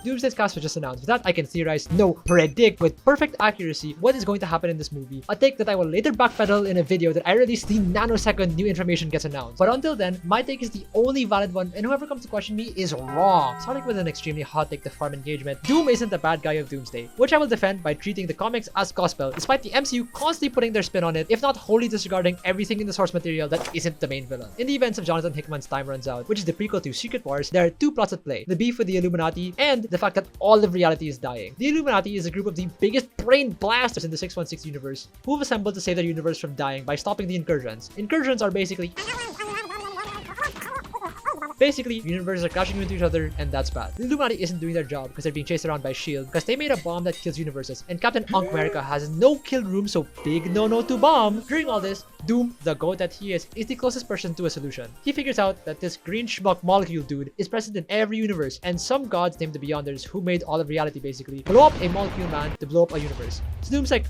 Doomsday's cast was just announced. With that, I can theorize, no, predict with perfect accuracy what is going to happen in this movie. A take that I will later backpedal in a video that I release the nanosecond new information gets announced. But until then, my take is the only valid one, and whoever comes to question me is wrong. Starting with an extremely hot take to farm engagement, Doom isn't the bad guy of Doomsday, which I will defend by treating the comics as gospel, despite the MCU constantly putting their spin on it, if not wholly disregarding everything in the source material that isn't the main villain. In the events of Jonathan Hickman's Time Runs Out, which is the prequel to Secret Wars, there are two plots at play: the beef with the Illuminati and the fact that all of reality is dying. The Illuminati is a group of the biggest brain blasters in the 616 universe, who have assembled to save their universe from dying by stopping the incursions. Incursions are basically universes are crashing into each other, and that's bad. The Illuminati isn't doing their job because they're being chased around by S.H.I.E.L.D. because they made a bomb that kills universes, and Captain Unk America has no kill room, so big no to bomb. During all this, Doom, the goat that he is the closest person to a solution. He figures out that this green schmuck molecule dude is present in every universe, and some gods named the Beyonders, who made all of reality basically, blow up a molecule man to blow up a universe. So Doom's like,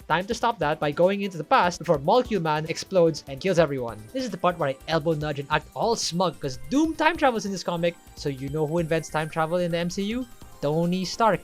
time to stop that by going into the past before Molecule Man explodes and kills everyone. This is the part where I elbow nudge and act all smug because Doom time travels in this comic, so you know who invents time travel in the MCU? Tony Stark.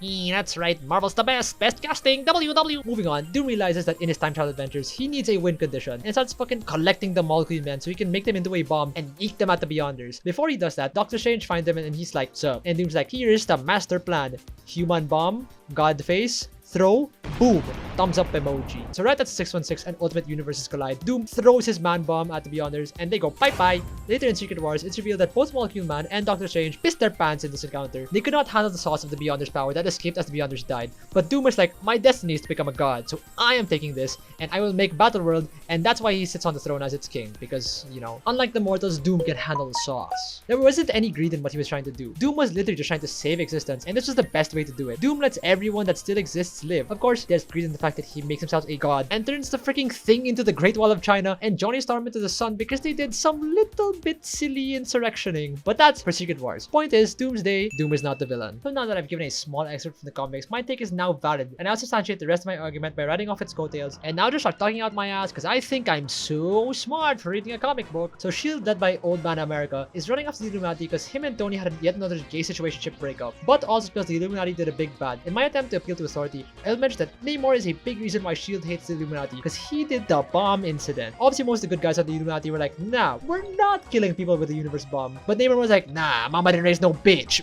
That's right, Marvel's the best casting, WW. Moving on, Doom realizes that in his time travel adventures, he needs a win condition and starts fucking collecting the Molecule Men so he can make them into a bomb and eat them at the Beyonders. Before he does that, Doctor Strange finds them and he's like, sup? And Doom's like, here's the master plan: human bomb, God face, throw, boom, thumbs up emoji. So right as 616 and Ultimate Universes collide, Doom throws his man bomb at the Beyonders and they go bye-bye. Later in Secret Wars, it's revealed that both Molecule Man and Doctor Strange pissed their pants in this encounter. They could not handle the sauce of the Beyonders' power that escaped as the Beyonders died. But Doom was like, my destiny is to become a god, so I am taking this and I will make Battleworld, and that's why he sits on the throne as its king, because, you know, unlike the mortals, Doom can handle the sauce. There wasn't any greed in what he was trying to do. Doom was literally just trying to save existence, and this was the best way to do it. Doom lets everyone that still exists live. Of course, there's greed in the fact that he makes himself a god and turns the freaking thing into the Great Wall of China and Johnny Storm into the sun because they did some little bit silly insurrectioning. But that's for Secret Wars. Point is, Doomsday, Doom is not the villain. So now that I've given a small excerpt from the comics, my take is now valid, and I'll substantiate the rest of my argument by riding off its coattails and now just start talking out my ass because I think I'm so smart for reading a comic book. So S.H.I.E.L.D., led by Old Man America, is running after the Illuminati because him and Tony had yet another gay situationship breakup, but also because the Illuminati did a big bad. In my attempt to appeal to authority, I'll mention that Namor is a big reason why S.H.I.E.L.D. hates the Illuminati because he did the bomb incident. Obviously, most of the good guys of the Illuminati were like, nah, we're not killing people with the universe bomb. But Namor was like, nah, mama didn't raise no bitch.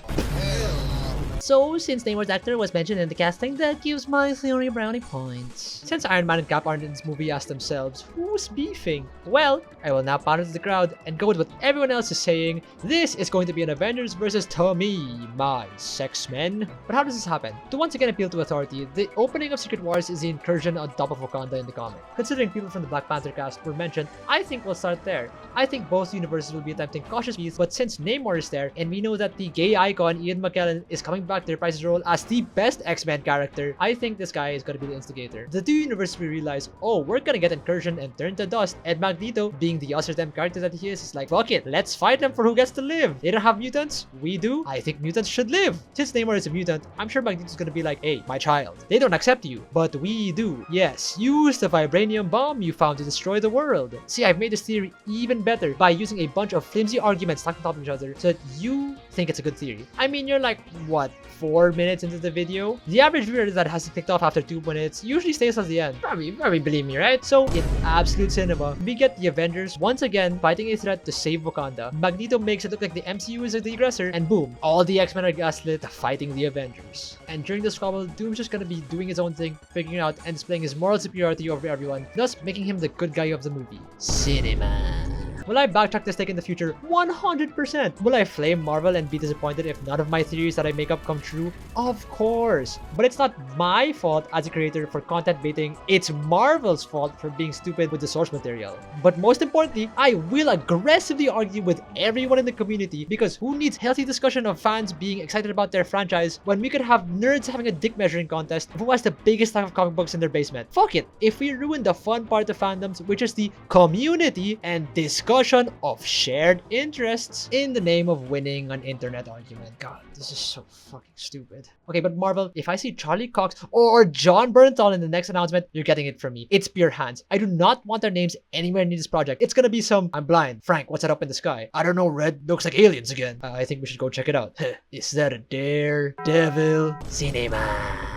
So, since Namor's actor was mentioned in the casting, that gives my theory brownie points. Since Iron Man and Cap aren't in this movie as themselves, who's beefing? Well, I will now pander to the crowd and go with what everyone else is saying. This is going to be an Avengers versus Tommy, my sex men. But how does this happen? To once again appeal to authority, the opening of Secret Wars is the incursion on top of Wakanda in the comic. Considering people from the Black Panther cast were mentioned, I think we'll start there. I think both universes will be attempting cautious peace, but since Namor is there, and we know that the gay icon Ian McKellen is coming back to reprise his role as the best X-Men character, I think this guy is gonna be the instigator. The two universes will realize, oh, we're gonna get incursion and turn to dust, and Magneto, being the us or them character that he is like, fuck it, let's fight them for who gets to live. They don't have mutants, we do. I think mutants should live. Since Namor is a mutant, I'm sure Magneto's gonna be like, hey, my child, they don't accept you, but we do. Yes, use the vibranium bomb you found to destroy the world. See, I've made this theory even better by using a bunch of flimsy arguments stacked on top of each other so that you think it's a good theory. I mean, you're like, what, 4 minutes into the video? The average viewer that has it clicked off after 2 minutes usually stays at the end. Probably believe me, right? So, in absolute cinema, we get the Avengers once again fighting a threat to save Wakanda. Magneto makes it look like the MCU is the aggressor, and boom, all the X-Men are gaslit fighting the Avengers. And during this squabble, Doom's just gonna be doing his own thing, figuring out and displaying his moral superiority over everyone, thus making him the good guy of the movie. Cinema. Will I backtrack this take in the future? 100%! Will I flame Marvel and be disappointed if none of my theories that I make up come true? Of course! But it's not my fault as a creator for content baiting, it's Marvel's fault for being stupid with the source material. But most importantly, I will aggressively argue with everyone in the community because who needs healthy discussion of fans being excited about their franchise when we could have nerds having a dick measuring contest of who has the biggest stack of comic books in their basement? Fuck it! If we ruin the fun part of fandoms, which is the community and discussion discussion of shared interests in the name of winning an internet argument. God, this is so fucking stupid. Okay, but Marvel, if I see Charlie Cox or John Bernthal in the next announcement, you're getting it from me. It's pure hands. I do not want their names anywhere near this project. It's gonna be some, I'm blind. Frank, what's that up in the sky? I don't know, Red. Looks like aliens again. I think we should go check it out. Is that a daredevil cinema?